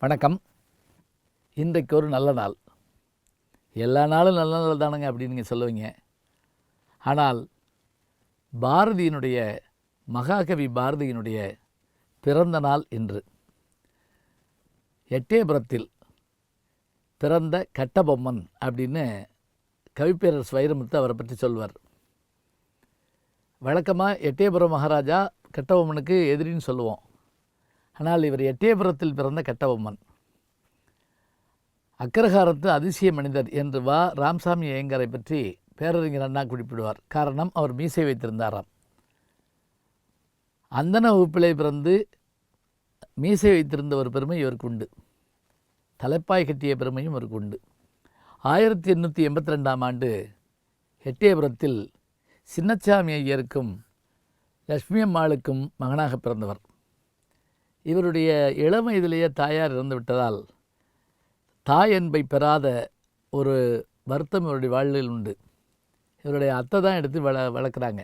வணக்கம். இன்றைக்கு ஒரு நல்ல நாள். எல்லா நாளும் நல்ல நாள் தானுங்க அப்படின்னு நீங்கள் சொல்லுவீங்க. ஆனால் பாரதியினுடைய மகாகவி பாரதியினுடைய பிறந்த நாள் இன்று. எட்டயபுரத்தில் பிறந்த கட்டபொம்மன் அப்படின்னு கவிப்பேரரசு வைரமுத்து அவரை பற்றி சொல்வார். வழக்கமாக எட்டயபுரம் மகாராஜா கட்டபொம்மனுக்கு எதிரின்னு சொல்லுவோம். ஆனால் இவர் எட்டயபுரத்தில் பிறந்த கட்டபொம்மன். அக்ரஹாரத்து அதிசய மனிதர் என்று ராமசாமி ஐயங்காரை பற்றி பேரறிஞர் அண்ணா குறிப்பிடுவார். காரணம், அவர் மீசை வைத்திருந்தாராம். அந்தன வகுப்பிலே பிறந்து மீசை வைத்திருந்த ஒரு பெருமை இவருக்கு உண்டு. தலைப்பாய் கட்டிய பெருமையும் இவருக்கு உண்டு. 1882ஆம் ஆண்டு எட்டயபுரத்தில் சின்னச்சாமி ஐயருக்கும் லட்சுமி அம்மாளுக்கும் மகனாக பிறந்தவர். இவருடைய இளம் வயதிலேயே தாயார் இறந்து விட்டதால் தாய் அன்பை பெறாத ஒரு வருத்தம் இவருடைய வாழ்வில் உண்டு. இவருடைய அத்தை தான் எடுத்து வளர்க்குறாங்க.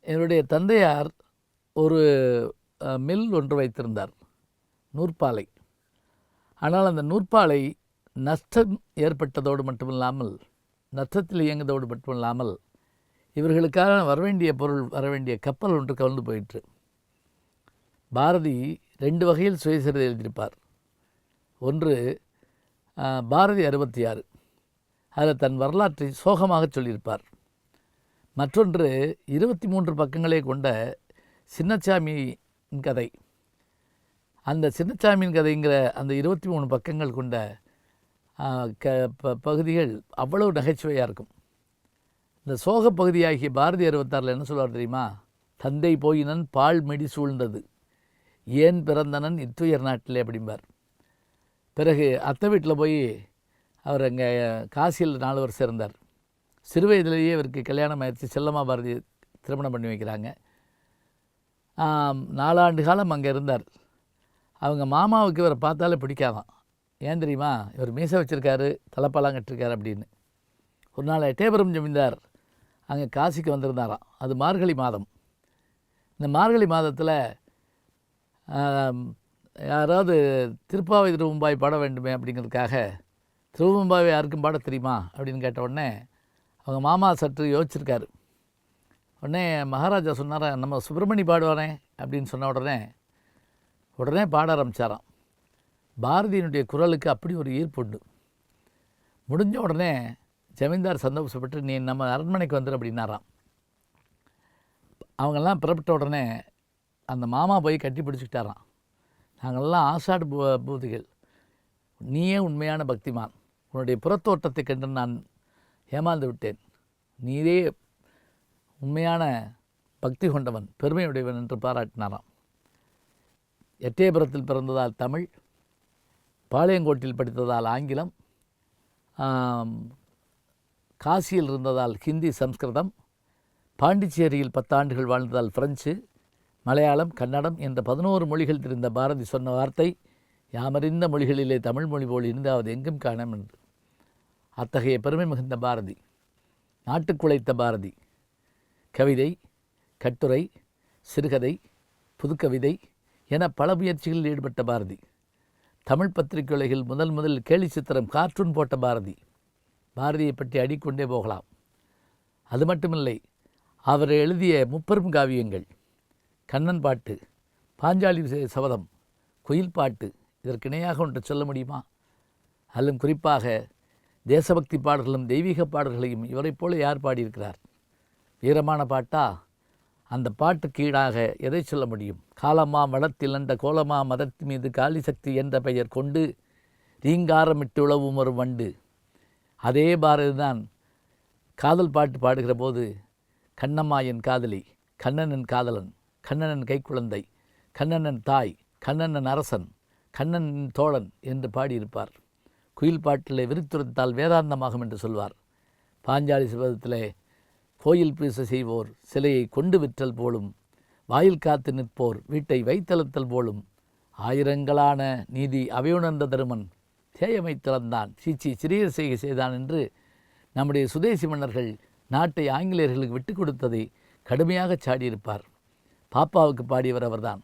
இவருடைய தந்தையார் ஒரு மில் ஒன்று வைத்திருந்தார், நூற்பாலை. ஆனால் அந்த நூற்பாலை நஷ்டம் ஏற்பட்டதோடு மட்டுமில்லாமல், நஷ்டத்தில் இயங்குவதோடு மட்டுமில்லாமல், இவர்களுக்காக வரவேண்டிய பொருள், வரவேண்டிய கப்பல் ஒன்று கவிழ்ந்து போயிற்று. பாரதி 2 வகையில் சுயசரிதை எழுதியிருப்பார். ஒன்று பாரதி 66, அதில் தன் வரலாற்றை சோகமாக சொல்லியிருப்பார். மற்றொன்று 23 பக்கங்களே கொண்ட சின்னச்சாமியின் கதை. அந்த சின்னச்சாமியின் கதைங்கிற அந்த 23 பக்கங்கள் கொண்ட பகுதிகள் அவ்வளவு நகைச்சுவையாக இருக்கும். இந்த சோக பகுதியாகிய பாரதி 66 என்ன சொல்வார் தெரியுமா? தந்தை போயினன் பால் மெடி சூழ்ந்தது, ஏன் பிறந்தனன் இத்துயர் நாட்டிலே அப்படிம்பார். பிறகு அத்தை வீட்டில் போய் அவர் அங்கே காசியில் 4 வருஷம் இருந்தார். சிறு வயதிலேயே இவருக்கு கல்யாணம் ஆயிடுச்சு. செல்லம்மா பாரதி திருமணம் பண்ணி வைக்கிறாங்க. 4 ஆண்டு காலம் அங்கே இருந்தார். அவங்க மாமாவுக்கு இவரை பார்த்தாலே பிடிக்காதான். ஏன் தெரியுமா? இவர் மீசை வச்சுருக்காரு, தலைப்பாலாம் கட்டிருக்காரு அப்படின்னு. ஒரு நாள் எட்டயபுரம் ஜமீன்தார் அங்கே காசிக்கு வந்திருந்தாராம். அது மார்கழி மாதம். இந்த மார்கழி மாதத்தில் யாராவது திருப்பாவை திருவம்பாவை பாட வேண்டுமே அப்படிங்கிறதுக்காக, திருவம்பாவை யாருக்கும் பாட தெரியுமா அப்படின்னு கேட்ட உடனே அவங்க மாமா சற்று யோசிச்சிருக்காரு. உடனே மகாராஜா சொன்னாரா, நம்ம சுப்பிரமணி பாடுவானே அப்படின்னு சொன்ன உடனே பாட ஆரம்பித்தாராம். பாரதியினுடைய குரலுக்கு அப்படி ஒரு ஈர்ப்பு உண்டு. முடிஞ்ச உடனே ஜமீன்தார் சந்தோஷப்பட்டு, நீ நம்ம அரண்மனைக்கு வந்துடு அப்படின்னாராம். அவங்கெல்லாம் புறப்பட்ட உடனே அந்த மாமா போய் கட்டி பிடிச்சிக்கிட்டாராம். நாங்கள்லாம் ஆசாடு பூதிகள், நீயே உண்மையான பக்திமான், உன்னுடைய புறத்தோட்டத்தை கண்டு நான் ஏமாந்து விட்டேன், நீரே உண்மையான பக்தி கொண்டவன், பெருமையுடையவன் என்று பாராட்டினாராம். எட்டயபுரத்தில் பிறந்ததால் தமிழ், பாளையங்கோட்டில் படித்ததால் ஆங்கிலம், காசியில் இருந்ததால் ஹிந்தி சம்ஸ்கிருதம், பாண்டிச்சேரியில் 10 ஆண்டுகள் வாழ்ந்ததால் பிரெஞ்சு, மலையாளம், கன்னடம் என்ற 11 மொழிகள் தெரிந்த பாரதி சொன்ன வார்த்தை, யாமறிந்த மொழிகளிலே தமிழ் மொழி போல் இருந்தாவது எங்கும் காணம் என்று. அத்தகைய பெருமை மிகுந்த பாரதி, நாட்டுக்குழைத்த பாரதி, கவிதை, கட்டுரை, சிறுகதை, புதுக்கவிதை என பல முயற்சிகளில் ஈடுபட்ட பாரதி. தமிழ் பத்திரிகை உலகில் முதல் கேலி சித்திரம் கார்ட்டூன் போட்ட பாரதி. பாரதியை பற்றி அடிக்கொண்டே போகலாம். அது மட்டுமில்லை, அவர் எழுதிய 30 காவியங்கள், கண்ணன் பாட்டு, பாஞ்சாலி சபதம், குயில் பாட்டு, இதற்கு இணையாக ஒன்று சொல்ல முடியுமா? அதிலும் குறிப்பாக தேசபக்தி பாடல்களும் தெய்வீக பாடல்களையும் இவரைப் போல யார் பாடியிருக்கிறார்? வீரமான பாட்டா? அந்த பாட்டுக்கு ஈடாக எதை சொல்ல முடியும்? காலமா மடத்தில் அண்ட கோலமா மதத்து மீது காளிசக்தி என்ற பெயர் கொண்டு ரீங்காரமிட்டு உழவும் ஒரு வண்டு. அதே பாரதி தான் காதல் பாட்டு பாடுகிற போது, கண்ணம்மா என் காதலி, கண்ணனன் காதலன், கண்ணனன் கைக்குழந்தை, கண்ணனன் தாய், கண்ணனன் அரசன், கண்ணனின் தோழன் என்று பாடியிருப்பார். குயில் பாட்டிலே விரித்துரைத்தால் வேதாந்தமாகும் என்று சொல்வார். பாஞ்சாலி சபதத்திலே கோயில் பூச செய்வோர் சிலையை கொண்டு விற்றல் போலும், வாயில் காத்து நிற்போர் வீட்டை வைத்தளத்தல் போலும், ஆயிரங்களான நீதி அவையுணர்ந்த தருமன் தேயமை திறந்தான், சீச்சி சிறியர் செய்கை செய்தான் என்று நம்முடைய சுதேசி மன்னர்கள் நாட்டை ஆங்கிலேயர்களுக்கு விட்டு கொடுத்ததை கடுமையாக சாடியிருப்பார். பாப்பாவுக்கு பாடியவர் அவர்தான்,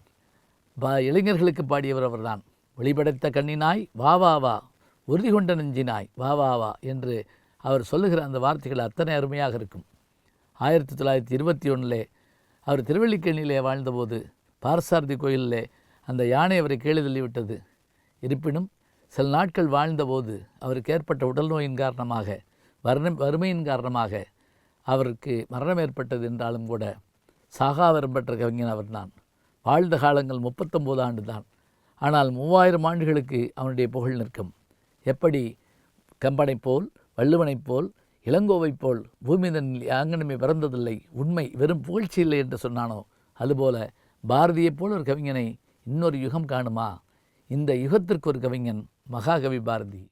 இளைஞர்களுக்கு பாடியவர் அவர்தான், ஒளிபடைத்த கண்ணினாய் வா வா வா, உறுதி கொண்ட நெஞ்சினாய் வா வா வா என்று அவர் சொல்லுகிற அந்த வார்த்தைகள் அத்தனை அருமையாக இருக்கும். 1921 அவர் திருவல்லிக்கேணியிலே வாழ்ந்தபோது பார்த்தசாரதி கோயிலிலே அந்த யானை அவரை கீழே தள்ளிவிட்டது. இருப்பினும் சில நாட்கள் வாழ்ந்தபோது அவருக்கு ஏற்பட்ட உடல் நோயின் காரணமாக, வறுமையின் காரணமாக அவருக்கு மரணம் ஏற்பட்டது என்றாலும் கூட சாகாவரம் பெற்ற கவிஞன் அவர்தான். வாழ்ந்த காலங்கள் 39 ஆண்டு தான். ஆனால் 3000 ஆண்டுகளுக்கு அவனுடைய புகழ் நிற்கும். எப்படி கம்பனைப் போல், வள்ளுவனைப் போல், இளங்கோவைப் போல் பூமிதனில் யாங்கனமே பிறந்ததில்லை, உண்மை வெறும் புகழ்ச்சி இல்லை என்று சொன்னானோ, அதுபோல பாரதியைப் போல் ஒரு கவிஞனை இன்னொரு யுகம் காணுமா? இந்த யுகத்திற்கு ஒரு கவிஞன் மகாகவி பாரதி.